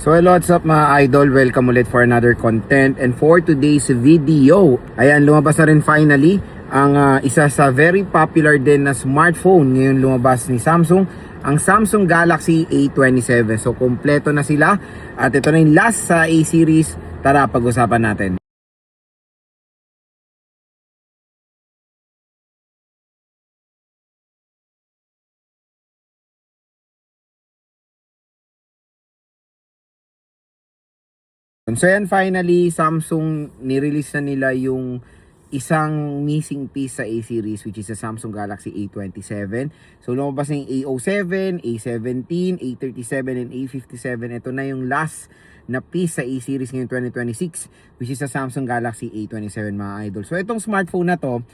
So hello, what's up mga idol? Welcome ulit for another content. And for today's video, ayan, lumabas na rin finally ang isa sa very popular din na smartphone ngayon lumabas ni Samsung, ang Samsung Galaxy A27. So kompleto na sila at ito na yung last sa A-series. Tara, pag-usapan natin. So yan, finally Samsung nirelease na nila yung isang missing piece sa A-series, which is the Samsung Galaxy A27. So lumabas na yung A07, A17, A37 and A57. Ito na yung last na piece sa A-series ngayong 2026, which is the Samsung Galaxy A27 mga idol. So itong smartphone na to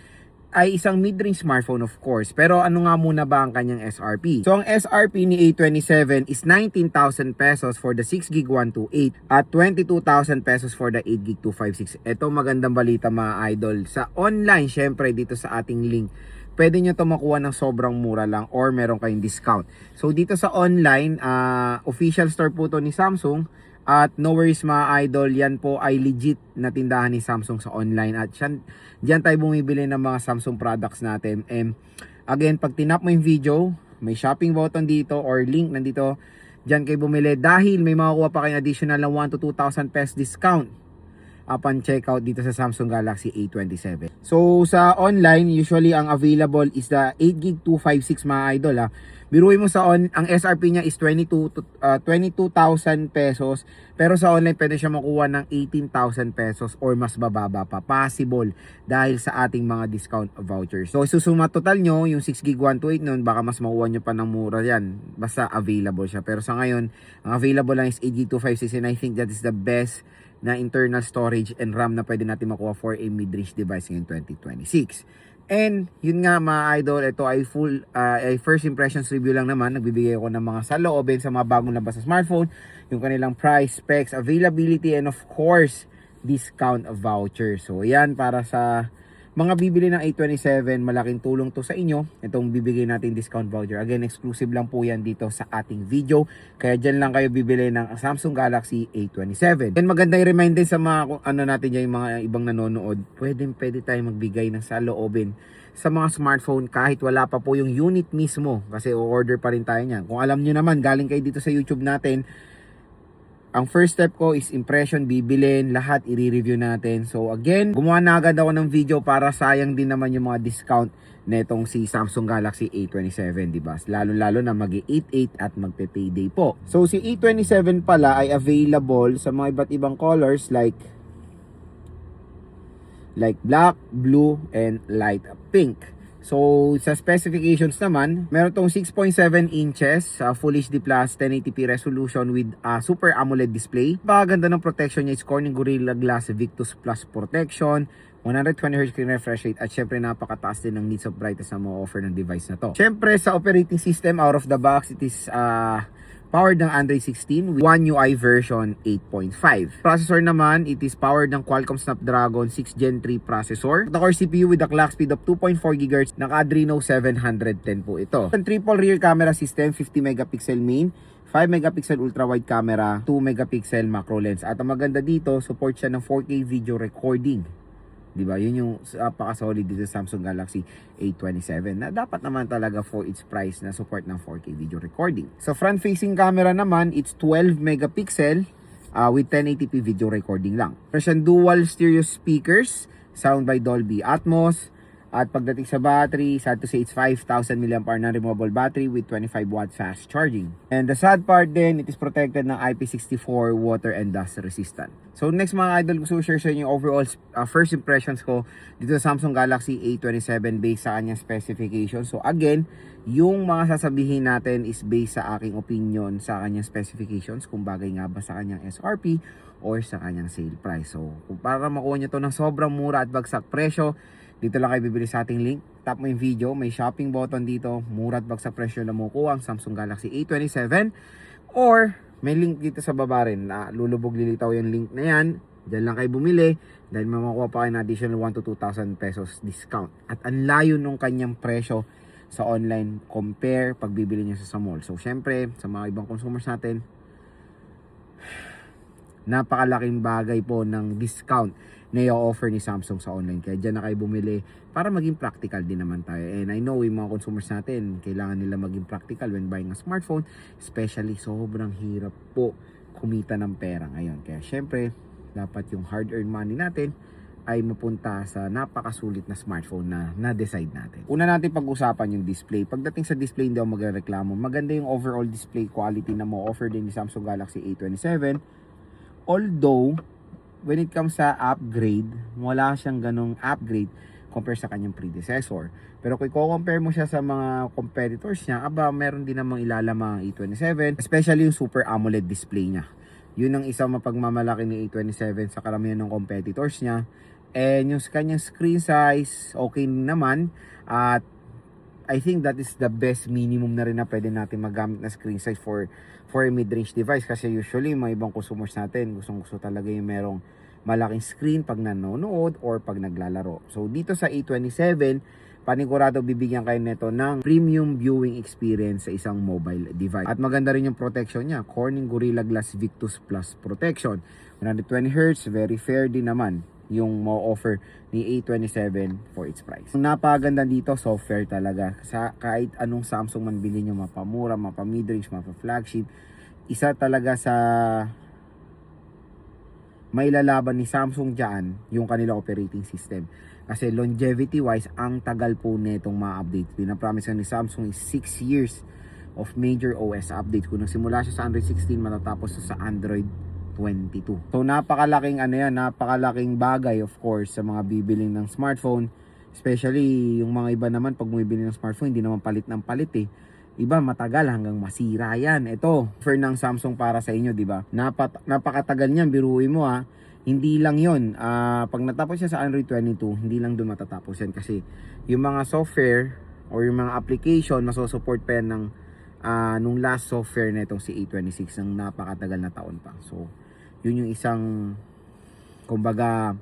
ay isang mid-range smartphone of course. Pero ano nga muna ba ang kanyang SRP? So ang SRP ni A27 is 19,000 pesos for the 6GB 128 at 22,000 pesos for the 8GB 256. Ito magandang balita mga idol. Sa online, syempre dito sa ating link, pwede nyo ito makuha ng sobrang mura lang or meron kayong discount. So dito sa online, official store po to ni Samsung. At no worries mga idol, yan po ay legit na tindahan ni Samsung sa online. At diyan tayo bumibili ng mga Samsung products natin. And again, pag tinap mo yung video, may shopping button dito or link nandito. Diyan kayo bumili dahil may makukuha pa kayong additional na 1 to 2,000 pesos discount upon checkout dito sa Samsung Galaxy A27. So sa online, usually ang available is the 8GB 256 mga idol ha. Biruin mo ang SRP niya is 22,000 pesos. Pero sa online pwede siya makuha ng 18,000 pesos or mas bababa pa. Possible dahil sa ating mga discount vouchers. So susuma total nyo, yung 6GB 128 nun, baka mas makuha nyo pa ng mura yan. Basta available siya. Pero sa ngayon, ang available lang is 8GB 256 and I think that is the best na internal storage and RAM na pwede natin makuha for a mid-range device ngayong 2026. And yun nga mga idol, ito ay first impressions review lang naman. Nagbibigay ako ng mga saloobin sa mga bagong labas sa smartphone, yung kanilang price, specs, availability, and of course, discount voucher. So yan, para sa mga bibili ng A27, malaking tulong to sa inyo. Itong bibigay natin discount voucher. Again, exclusive lang po yan dito sa ating video. Kaya dyan lang kayo bibili ng Samsung Galaxy A27. And maganda i-remind din sa mga natin dyan, yung mga ibang nanonood. Pwede tayo magbigay ng saloobin sa mga smartphone kahit wala pa po yung unit mismo. Kasi o-order pa rin tayo niyan. Kung alam nyo naman, galing kayo dito sa YouTube natin, ang first step ko is impression, bibilin, lahat i-review natin. So again, gumawa na agad ako ng video para sayang din naman yung mga discount netong si Samsung Galaxy A27, diba? Lalo na mag-88 at magpe-payday po. So si A27 pala ay available sa mga iba't ibang colors like black, blue, and light pink. So, sa specifications naman, meron tong 6.7 inches, Full HD Plus 1080p resolution with Super AMOLED display. Napakaganda ng protection niya is Corning Gorilla Glass Victus Plus protection, 120Hz screen refresh rate, at syempre napakataas din ng nits of brightness na ma-offer ng device na to. Syempre sa operating system, out of the box, it is powered ng Android 16 with One UI version 8.5. Processor naman, it is powered ng Qualcomm Snapdragon 6 Gen 3 processor. The core CPU with a clock speed of 2.4 GHz ng Adreno 710 po ito. Ang triple rear camera system, 50 megapixel main, 5 megapixel ultra wide camera, 2 megapixel macro lens. At ang maganda dito, support siya ng 4K video recording. Diba? Yun yung paka-solid dito sa Samsung Galaxy A27 na dapat naman talaga for its price na support ng 4K video recording. So front-facing camera naman, it's 12 megapixel with 1080p video recording lang. Meron dual stereo speakers, sound by Dolby Atmos. At pagdating sa battery, sad to say it's 5,000 mAh non-removable battery with 25 watt fast charging. And the sad part din, it is protected ng IP64 water and dust resistant. So next mga idol, gusto ko share sa inyo yung overall first impressions ko dito sa Samsung Galaxy A27 based sa kanyang specifications. So again, yung mga sasabihin natin is based sa aking opinion sa kanyang specifications, kung bagay nga ba sa kanyang SRP or sa kanyang sale price. So kung para makuha nyo to ng sobrang mura at bagsak presyo, dito lang kayo bibili sa ating link. Tap mo yung video, may shopping button dito, mura at bagsak presyo na makukuha ang Samsung Galaxy A27. Or may link dito sa baba rin na lulubog lilitaw yung link na yan. Diyan lang kayo bumili dahil mamakuha pa kayo na additional 1 to 2,000 pesos discount. At ang layo nung kanyang presyo sa online compare pag bibili nyo sa mall. So syempre, sa mga ibang consumers natin, napakalaking bagay po ng discount na i-offer ni Samsung sa online. Kaya dyan na kayo bumili para maging practical din naman tayo. And I know yung mga consumers natin, kailangan nila maging practical when buying a smartphone. Especially sobrang hirap po kumita ng pera ngayon. Kaya syempre, dapat yung hard-earned money natin ay mapunta sa napakasulit na smartphone na na-decide natin. Una natin pag-usapan yung display. Pagdating sa display, hindi ako magreklamo. Maganda yung overall display quality na mo-offer din ni Samsung Galaxy A27. Although, when it comes sa upgrade, wala siyang ganong upgrade compare sa kanyang predecessor. Pero kung i-compare mo siya sa mga competitors niya, meron din namang ilalamang A27, especially yung Super AMOLED display niya. Yun ang isang mapagmamalaki ni A27 sa karamihan ng competitors niya. And yung kanyang screen size, okay naman. At I think that is the best minimum na rin na pwede natin magamit na screen size for a mid-range device. Kasi usually, mga ibang consumers natin, gustong-gusto talaga yung merong malaking screen pag nanonood or pag naglalaro. So, dito sa A27, panigurado bibigyan kayo nito ng premium viewing experience sa isang mobile device. At maganda rin yung protection niya. Corning Gorilla Glass Victus Plus Protection. 120Hz, very fair din naman yung ma-offer ni A27 for its price. Ang napaganda dito, software talaga. Sa kahit anong Samsung man bilhin nyo, mapamura, mapa-midrange, mapa-flagship, isa talaga sa mailalaban ni Samsung dyan yung kanila operating system. Kasi longevity wise, ang tagal po netong ma-update. Pinapromise ni Samsung is 6 years of major OS update. Kung nagsimula siya sa Android 16, matatapos sa Android 22. So napakalaking napakalaking bagay of course sa mga bibiling ng smartphone. Especially yung mga iba naman pag bumibili ng smartphone, hindi naman palit ng palit eh. Iba matagal hanggang masira yan. Ito, offer ng Samsung para sa inyo, di ba? Napakatagal niyan, biruin mo ha. Hindi lang yon. Pag natapos siya sa Android 22, hindi lang doon matatapos yan. Kasi yung mga software or yung mga application, masusupport pa yan ng nung last software na itong si A26 ng napakatagal na taon pa. So, yun yung isang kumbaga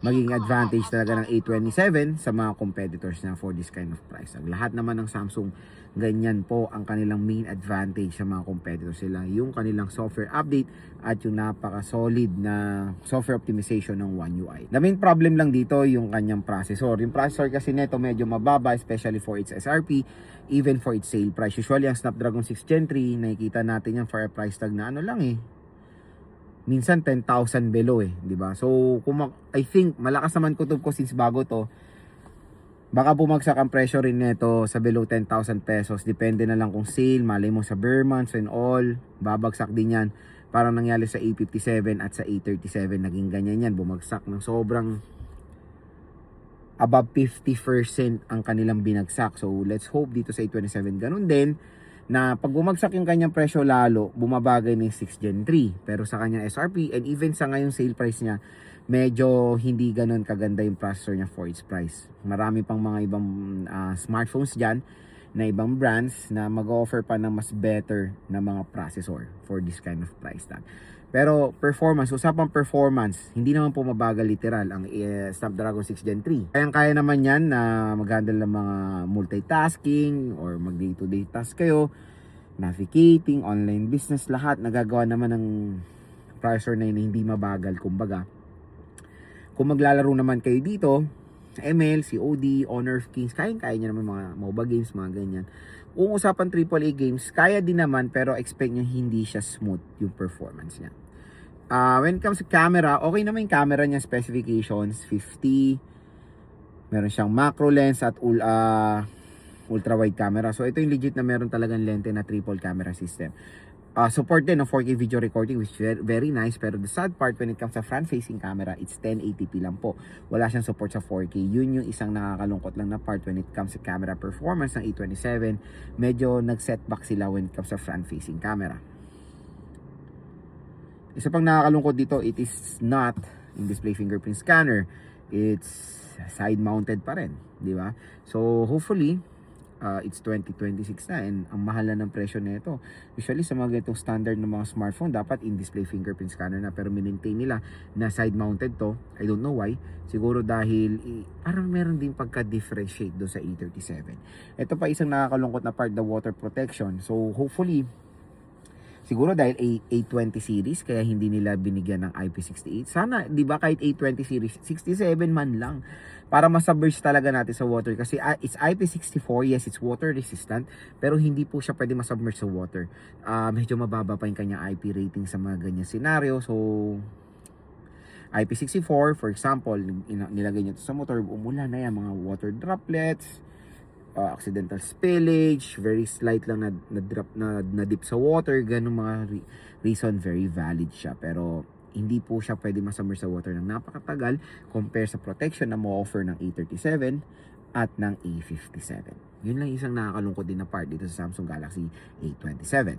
maging advantage talaga ng A27 sa mga competitors na for this kind of price. Ang lahat naman ng Samsung, ganyan po ang kanilang main advantage sa mga competitors sila. Yung kanilang software update at yung napaka-solid na software optimization ng One UI. The main problem lang dito yung kanyang processor. Yung processor kasi nito medyo mababa, especially for its SRP, even for its sale price. Usually ang Snapdragon 6 Gen 3, nakikita natin yan for a price tag na lang minsan 10,000 below di ba? So, I think malakas naman kutob ko since bago to. Baka bumagsak ang presyo rin nito sa below 10,000 pesos. Depende na lang kung sale, malay mo sa bare months and all, babagsak din yan. Parang nangyari sa A57 at sa A37, naging ganyan yan, bumagsak ng sobrang above 50% ang kanilang binagsak. So, let's hope dito sa A27 ganun din, na pag bumagsak yung kanyang presyo lalo, bumabagay ng 6 Gen 3. Pero sa kanyang SRP and even sa ngayong sale price niya, medyo hindi ganun kaganda yung processor niya for its price. Marami pang mga ibang smartphones dyan na ibang brands na mag-offer pa ng mas better na mga processor for this kind of price tag. Pero performance, usapang performance, hindi naman po mabagal literal ang Snapdragon 6 Gen 3. Kaya naman yan na mag-handle ng mga multitasking or mag day-to-day task kayo, navigating, online business, lahat nagagawa naman ng processor na yun, hindi mabagal kumbaga. Kung maglalaro naman kayo dito, ML, COD, Honor of Kings, kaya niya naman mga MOBA games, mga ganyan. Kung usapan AAA games, kaya din naman pero expect nyo hindi siya smooth yung performance niya. When it comes to camera, okay naman yung camera niya specifications, 50, meron siyang macro lens at ultra wide camera. So ito yung legit na meron talagang lente na triple camera system. Support din ng 4K video recording, which is very nice. Pero the sad part when it comes sa front-facing camera, it's 1080p lang po. Wala siyang support sa 4K. Yun yung isang nakakalungkot lang na part when it comes sa camera performance ng A27. Medyo nag-setback sila when it comes sa front-facing camera. Isa pang nakakalungkot dito, it is not in display fingerprint scanner. It's side-mounted pa rin, di ba? So, hopefully, it's 2026 na and ang mahal na ng presyo nito. Usually sa mga ganitong standard ng mga smartphone, dapat in-display fingerprint scanner na, pero maintain nila na side-mounted to. I don't know why. Siguro dahil parang meron din pagka-differentiate do sa A37. Ito pa isang nakakalungkot na part, the water protection. So hopefully Siguro dahil A20 series kaya hindi nila binigyan ng IP68. Sana, 'di ba, kahit A20 series 67 man lang para ma-submerge talaga natin sa water kasi it's IP64, yes, it's water resistant, pero hindi po siya pwede ma-submerge sa water. Medyo mababa pa yung kanyang IP rating sa mga ganyan scenario. So IP64, for example, nilagay niyo to sa motor, umulan na yan, mga water droplets, accidental spillage, very slight lang na drop na dip sa water, ganun mga reason, very valid siya. Pero hindi po siya pwede masummer sa water ng napakatagal compare sa protection na mo-offer ng A37 at ng A57. Yun lang isang nakakalungkot din na part dito sa Samsung Galaxy A27.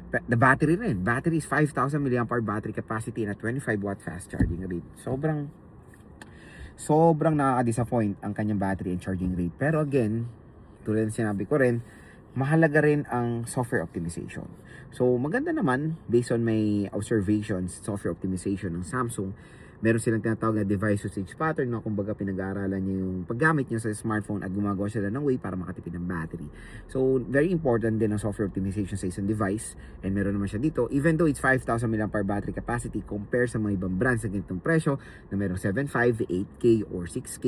The battery rin. Battery is 5,000 mAh battery capacity and a 25 watt fast charging rate. Sobrang nakaka-disappoint ang kanyang battery and charging rate. Pero again, tulad ng sinabi ko rin, mahalaga rin ang software optimization. So maganda naman, based on my observations, software optimization ng Samsung, meron silang tinatawag na device usage pattern na kumbaga pinag-aaralan nyo yung paggamit nyo sa smartphone at gumagawa sila ng way para makatipid ng battery. So very important din ang software optimization sa isang device, and meron naman siya dito. Even though it's 5,000 mAh battery capacity compare sa mga ibang brands sa ganitong presyo na merong 7.5, 8K or 6K,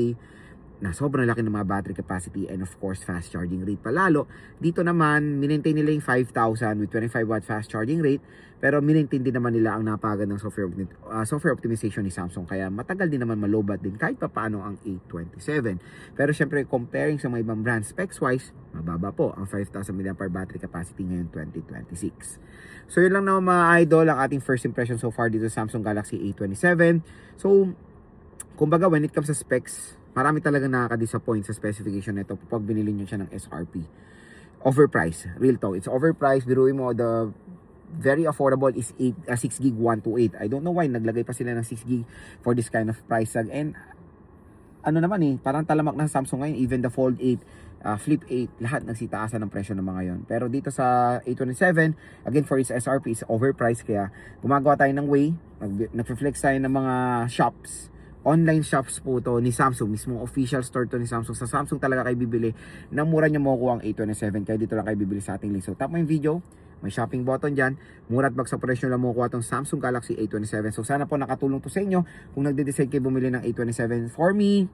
na sobrang laki ng mga battery capacity and of course fast charging rate palalo. Dito naman, minentain nila yung 5,000 with 25 watt fast charging rate, pero minentain din naman nila ang napagandang software optimization ni Samsung, kaya matagal din naman malobat din kahit papaano ang A27. Pero syempre, comparing sa mga ibang brands specs wise, mababa po ang 5,000 mAh battery capacity ngayon 2026. So yun lang naman mga idol ang ating first impression so far dito sa Samsung Galaxy A27. So kumbaga, when it comes sa specs, marami talagang nakaka-disappoint sa specification nito pag binili nyo siya ng SRP. Overpriced. Real talk. It's overpriced. Biruin mo, the very affordable is 6GB 128. I don't know why naglagay pa sila ng 6GB for this kind of price tag. And ano naman parang talamak na sa Samsung ngayon. Even the Fold 8, Flip 8, lahat nagsitaasan ng presyo ng mga yon. Pero dito sa A27, again for its SRP, is overpriced. Kaya gumagawa tayo ng way. Nag-flex tayo ng mga shops, online shops po to ni Samsung, mismong official store to ni Samsung. Sa Samsung talaga kayo bibili ng mura nyo makukuha ang A27, kaya dito lang kayo bibili sa ating link. So tap mo yung video, may shopping button dyan, mura at bagsak presyo lang makukuha itong Samsung Galaxy A27. So sana po nakatulong to sa inyo kung nagde-decide kayo bumili ng A27. For me,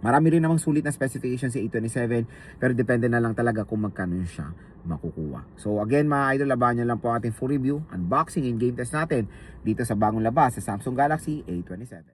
marami rin namang sulit na specification si A27, pero depende na lang talaga kung magkano siya makukuha. So again mga idol, abangan nyo lang po ang ating full review, unboxing and game test natin dito sa bagong labas sa Samsung Galaxy A27.